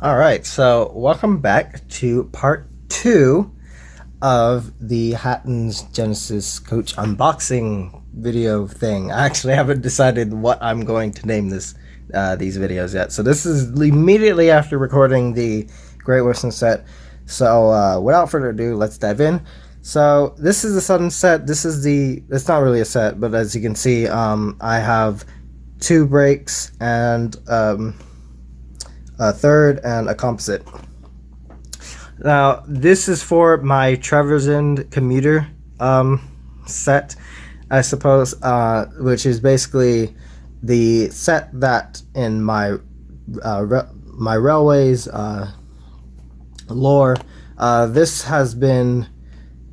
All right, so welcome back to part two of the Hattons Genesis Coach unboxing video thing. I actually haven't decided what I'm going to name these videos yet. So this is immediately after recording the Great Western set. So without further ado, let's dive in. So this is the Southern set. It's not really a set, but as you can see, I have two brakes and a third and a composite. Now this is for my Trevor's End commuter set, I suppose, which is basically the set that in my my railways lore, this has been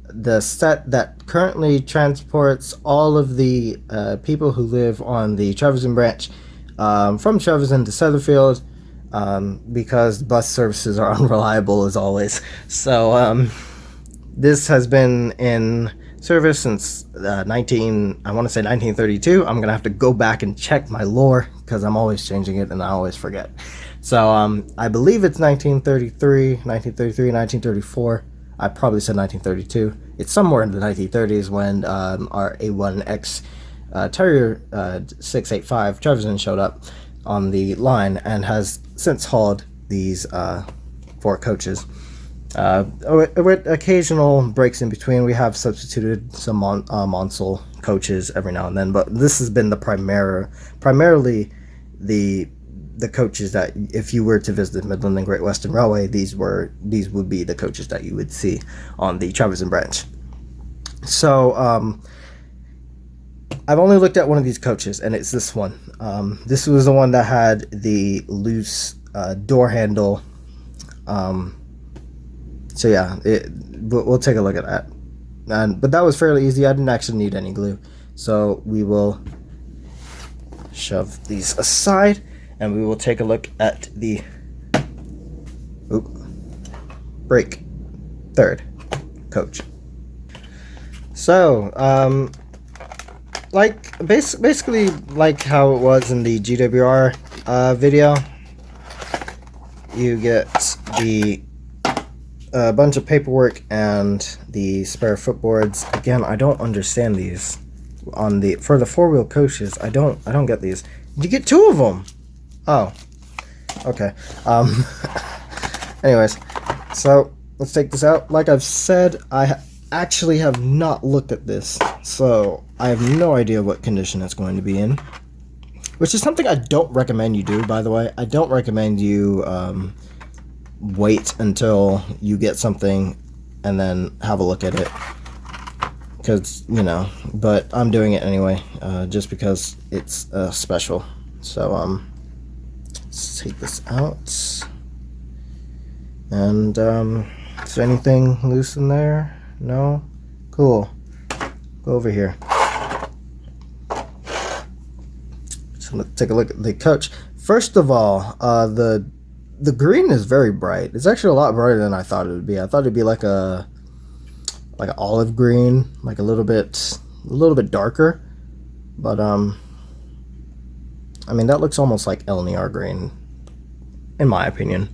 the set that currently transports all of the people who live on the Trevor's End branch from Trevor's End to Sutherfield, because bus services are unreliable as always. So this has been in service since I want to say 1932. I'm gonna have to go back and check my lore because I'm always changing it and I always forget. So I believe it's 1934. I probably said 1932. It's somewhere in the 1930s when our A1X Terrier 685 Trevor's End showed up on the line and has since hauled these 4 coaches. With occasional breaks in between, we have substituted some Monsell coaches every now and then, but this has been primarily the coaches that, if you were to visit the Midland and Great Western Railway, these would be the coaches that you would see on the Trevor's End branch. So I've only looked at one of these coaches, and it's this one. This was the one that had the loose door handle. So yeah, we'll take a look at that. But that was fairly easy. I didn't actually need any glue. So we will shove these aside, and we will take a look at the brake third coach. So basically like how it was in the GWR video, you get the bunch of paperwork and the spare footboards. Again, I don't understand these for the 4-wheel coaches. I don't get these. You get 2 of them. Oh, okay. Anyways, so let's take this out. Like I've said, I actually have not looked at this, so I have no idea what condition it's going to be in, which is something I don't recommend you do, by the way. I don't recommend you wait until you get something and then have a look at it, because, but I'm doing it anyway, just because it's special. So let's take this out. And is there anything loose in there? No? Cool. Go over here. So let's take a look at the coach. First of all, the green is very bright. It's actually a lot brighter than I thought it would be. I thought it'd be like an olive green, like a little bit darker. But I mean, that looks almost like LNR green, in my opinion.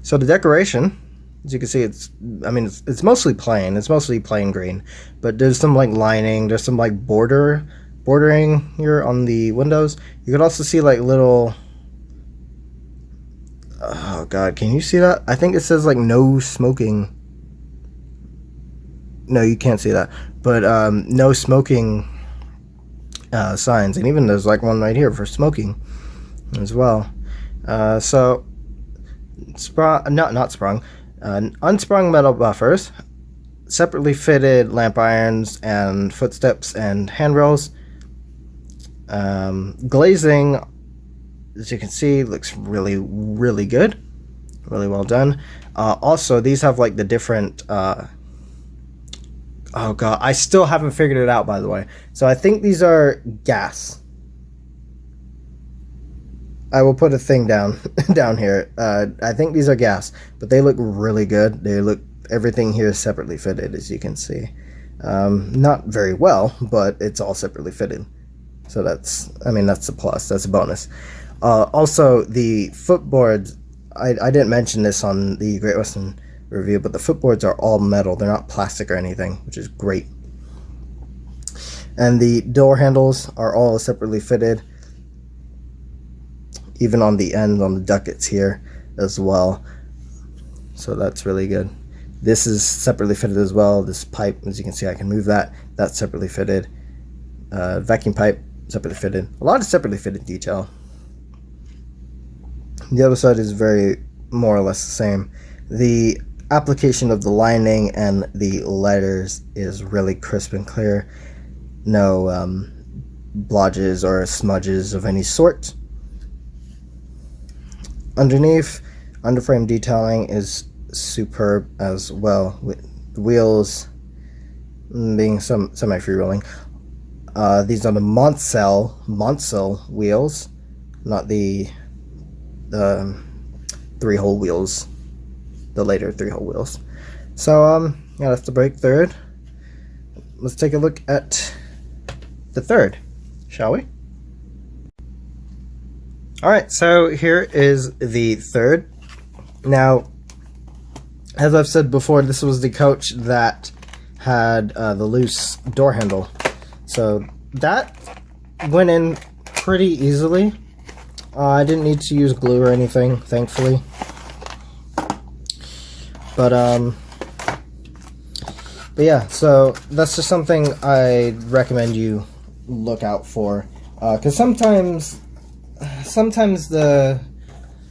So the decoration, as you can see, it's mostly plain. It's mostly plain green, but there's some like lining. There's some like bordering here on the windows. You could also see like little. Oh God, can you see that? I think it says like no smoking. No, you can't see that, but no smoking signs, and even there's like one right here for smoking as well. So unsprung metal buffers, separately fitted lamp irons and footsteps and handrails. Glazing, as you can see, looks really, really good. Really well done. Also, these have like the different oh God, I still haven't figured it out, by the way. So I think these are gas. I will put a thing down here. I think these are gas, but they look really good. Everything here is separately fitted, as you can see. Not very well, but it's all separately fitted. So that's a plus. That's a bonus. Also, the footboards, I didn't mention this on the Great Western review, but the footboards are all metal. They're not plastic or anything, which is great. And the door handles are all separately fitted, even on the end, on the ducats here as well. So that's really good. This is separately fitted as well. This pipe, as you can see, I can move that. That's separately fitted. Vacuum pipe, separately fitted. A lot of separately fitted detail. The other side is very more or less the same. The application of the lining and the letters is really crisp and clear. No blotches or smudges of any sort. Underneath, underframe detailing is superb as well, with the wheels being semi-freewheeling. These are the Montcel wheels, not the 3-hole wheels, the later 3-hole wheels. So yeah, that's the brake third. Let's take a look at the third, shall we? Alright, so here is the third. Now, as I've said before, this was the coach that had the loose door handle. So that went in pretty easily. I didn't need to use glue or anything, thankfully. But yeah, so that's just something I recommend you look out for. Because sometimes the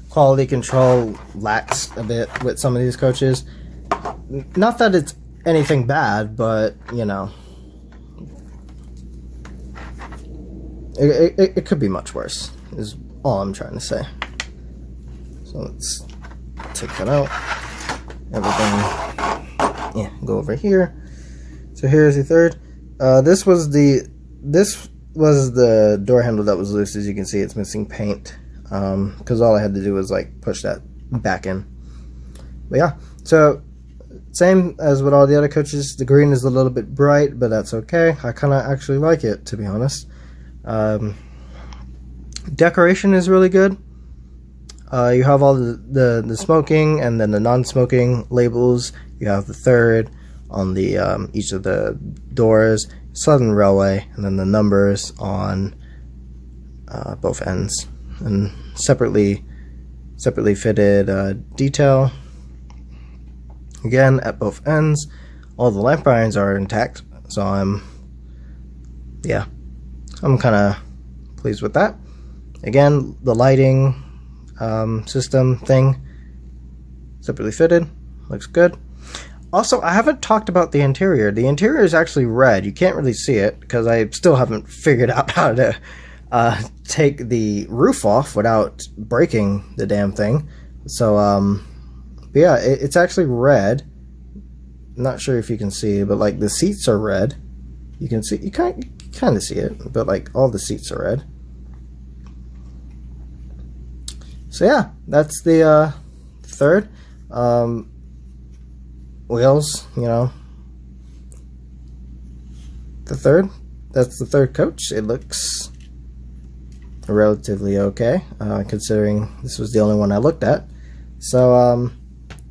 quality control lacks a bit with some of these coaches. Not that it's anything bad, but you know, it could be much worse, is all I'm trying to say. So let's take that out. Everything, yeah, go over here. So here's the third. This was the door handle that was loose. As you can see, it's missing paint, because all I had to do was like push that back in. But yeah, so same as with all the other coaches. The green is a little bit bright, but that's okay. I kind of actually like it, to be honest. Decoration is really good. You have all the smoking and then the non-smoking labels. You have the third on the each of the doors, Southern Railway, and then the numbers on both ends, and separately fitted detail. Again, at both ends, all the lamp irons are intact, so I'm kind of pleased with that. Again, the lighting system thing, separately fitted, looks good. Also, I haven't talked about the interior. The interior is actually red. You can't really see it because I still haven't figured out how to take the roof off without breaking the damn thing. So, but yeah, it's actually red. I'm not sure if you can see, but like the seats are red. You can see, you kind of see it, but like all the seats are red. So yeah, that's the third. Wheels, you know, that's the third coach. It looks relatively okay, considering this was the only one I looked at. So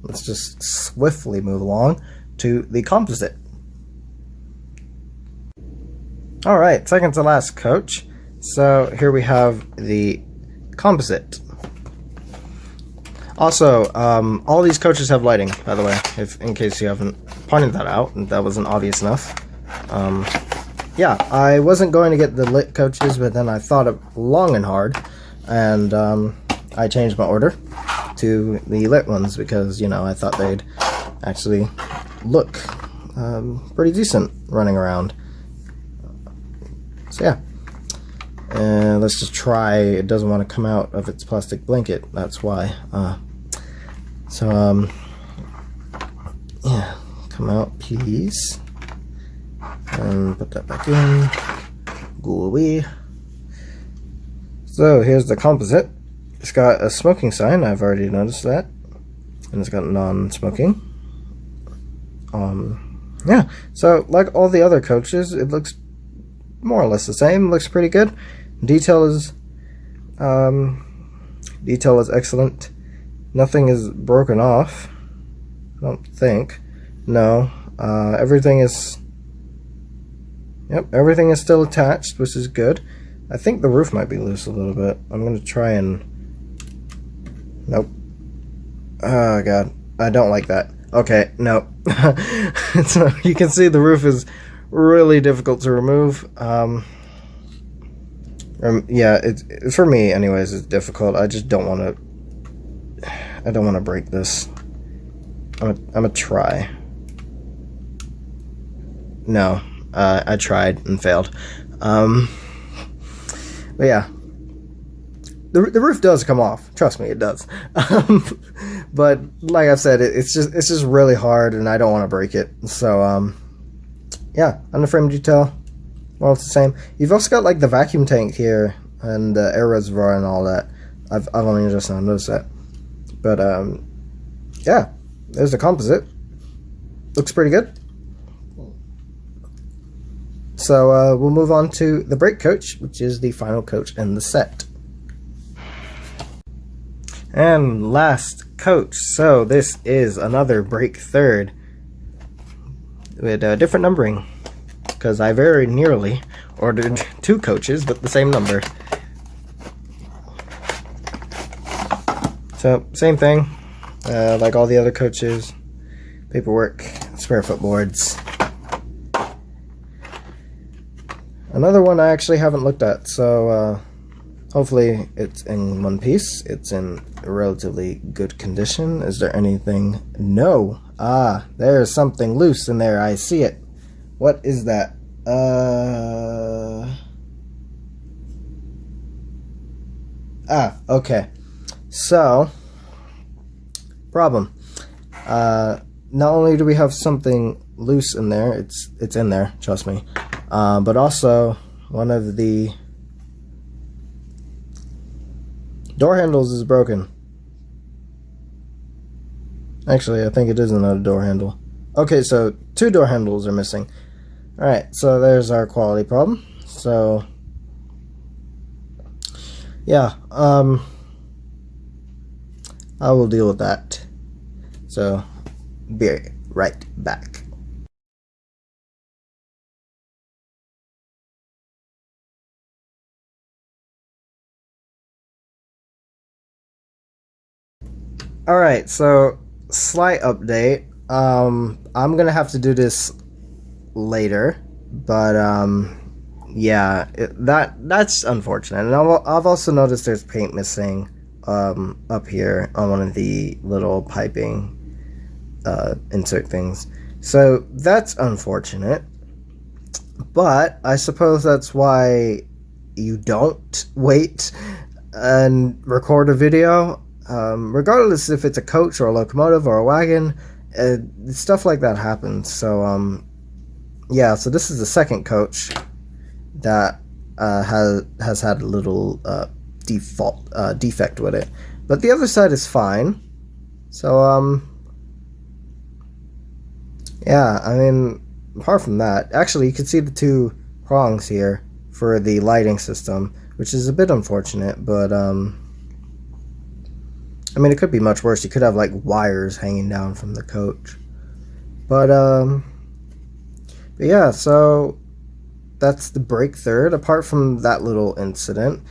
let's just swiftly move along to the composite. Alright, second to last coach. So here we have the composite. Also, all these coaches have lighting, by the way, in case you haven't pointed that out, and that wasn't obvious enough. Yeah, I wasn't going to get the lit coaches, but then I thought it long and hard, and I changed my order to the lit ones because, you know, I thought they'd actually look pretty decent running around. So yeah, and let's just try. It doesn't want to come out of its plastic blanket, that's why. Yeah, come out please, and put that back in, go away. So here's the composite. It's got a smoking sign, I've already noticed that, and it's got non-smoking. Yeah, so like all the other coaches, it looks more or less the same. Looks pretty good. Detail is Detail is excellent. Nothing is broken off. I don't think. No. Everything is... Yep, everything is still attached, which is good. I think the roof might be loose a little bit. I'm going to try and... Nope. Oh, God. I don't like that. Okay, no. So you can see the roof is really difficult to remove. Yeah, it's for me anyways, it's difficult. I just don't want to... I don't want to break this. I'm gonna try. No, I tried and failed. But yeah. The roof does come off. Trust me, it does. But like I said, it's just really hard, and I don't want to break it. So yeah, underframe detail, well, it's the same. You've also got like the vacuum tank here and the air reservoir and all that. I've only just now noticed that. But yeah, there's the composite. Looks pretty good. So we'll move on to the brake coach, which is the final coach in the set. And last coach. So this is another brake third with different numbering, because I very nearly ordered two coaches with the same number. So same thing, like all the other coaches. Paperwork, spare footboards. Another one I actually haven't looked at, so hopefully it's in one piece. It's in relatively good condition. Is there anything? No. Ah, there's something loose in there. I see it. What is that? Okay. So, problem. Not only do we have something loose in there, it's in there, trust me. But also one of the door handles is broken. Actually, I think it is another door handle. Okay, so two door handles are missing. Alright, so there's our quality problem. So yeah, I will deal with that. So be right back. Alright, so slight update. I'm gonna have to do this later, but yeah, that's unfortunate. And I've also noticed there's paint missing up here on one of the little piping insert things. So that's unfortunate, but I suppose that's why you don't wait and record a video. Regardless if it's a coach or a locomotive or a wagon, stuff like that happens. So yeah, so this is the second coach that has had a little defect with it, but the other side is fine. So yeah, I mean, apart from that, actually you can see the two prongs here for the lighting system, which is a bit unfortunate, but I mean, it could be much worse. You could have like wires hanging down from the coach. But yeah, so that's the brake third. Apart from that little incident,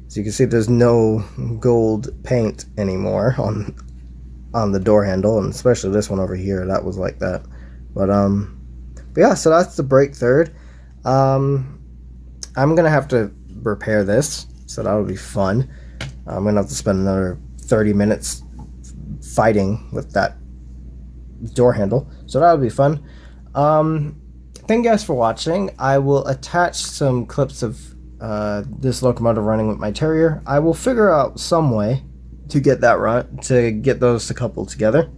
as you can see, there's no gold paint anymore on the door handle, and especially this one over here, that was like that. But yeah, so that's the brake third. I'm gonna have to repair this, so that'll be fun. I'm gonna have to spend another 30 minutes fighting with that door handle, so that'll be fun. Thank you guys for watching. I will attach some clips of this locomotive running with my Terrier. I will figure out some way to get those to couple together,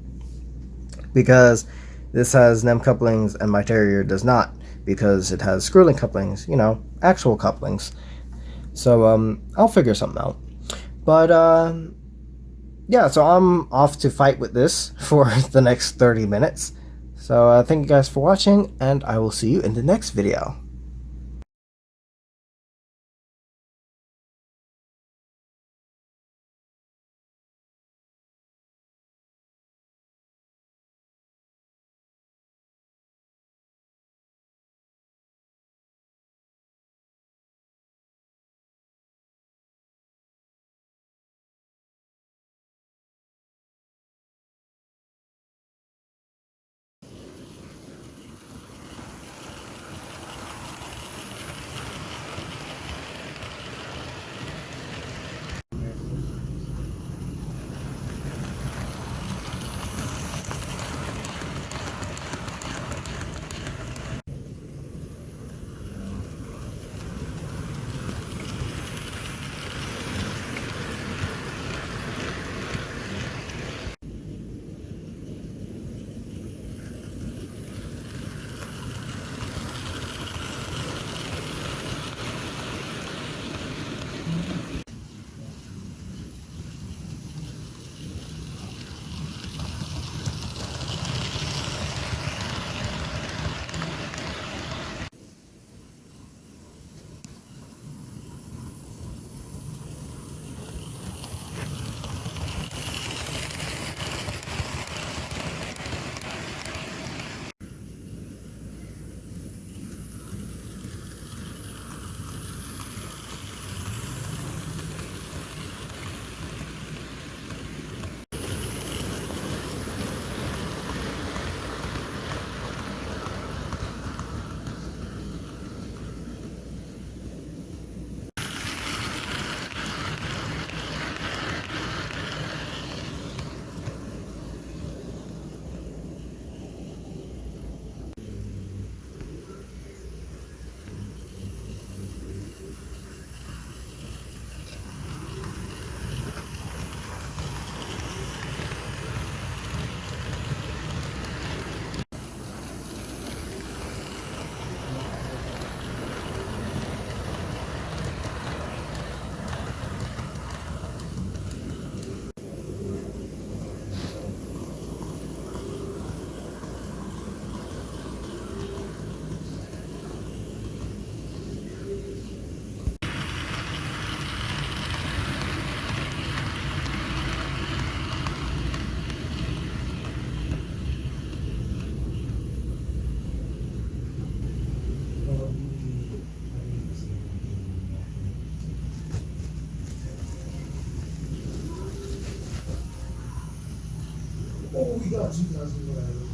because this has NEM couplings and my Terrier does not, because it has screw link couplings, you know, actual couplings. So I'll figure something out. But yeah, so I'm off to fight with this for the next 30 minutes. So thank you guys for watching, and I will see you in the next video. Oh, we got 2,000 whatever.